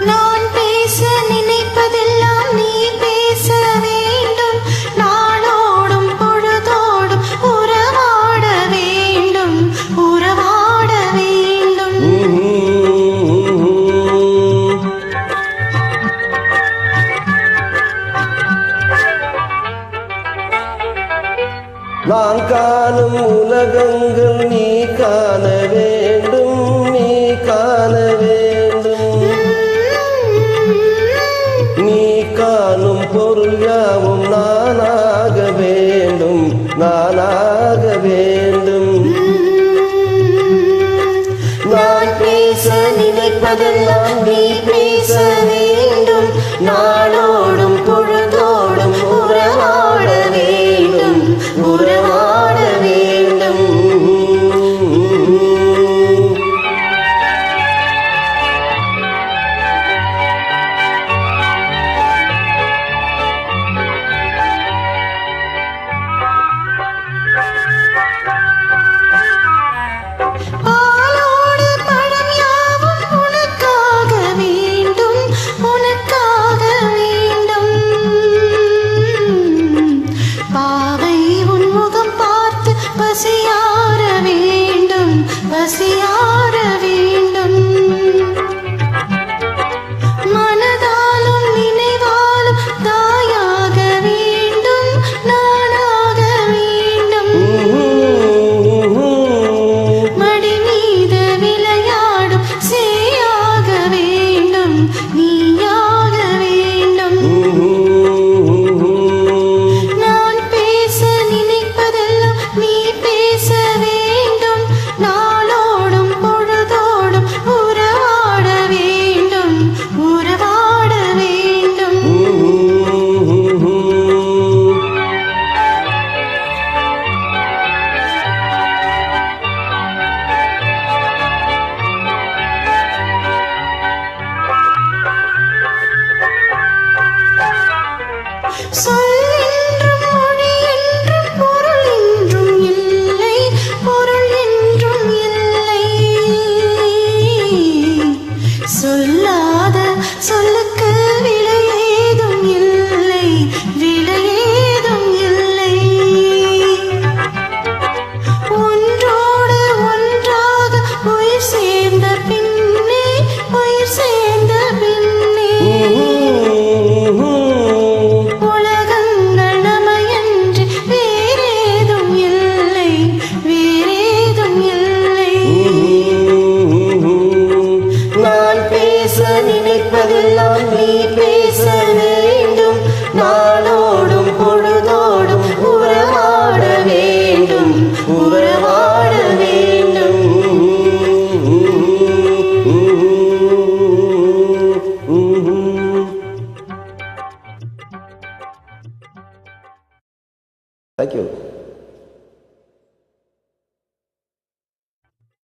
நான் பேச நினைப்பதெல்லாம் நீ பேச வேண்டும். நாளோடும் பொழுதோடும் உறவாட வேண்டும், உறவாட வேண்டும். நான் காணும் உலகங்கள் நீ காண வேண்டும், நீ காண வேண்டும். நீ காணும் பொருள் யாவும் நானாக வேண்டும், நானாக வேண்டும். நான் பேச நினைப்பதெல்லாம் நீ பேச வேண்டும். நாளோடும் பொழுதோடும் உறவாட வேண்டும், உறவாட வேண்டும். பாலோடு பழம் யாவும் உனக்காக வேண்டும், உனக்காக வேண்டும். பாவை உன் முகம் பார்த்து பசியார வேண்டும், பசியார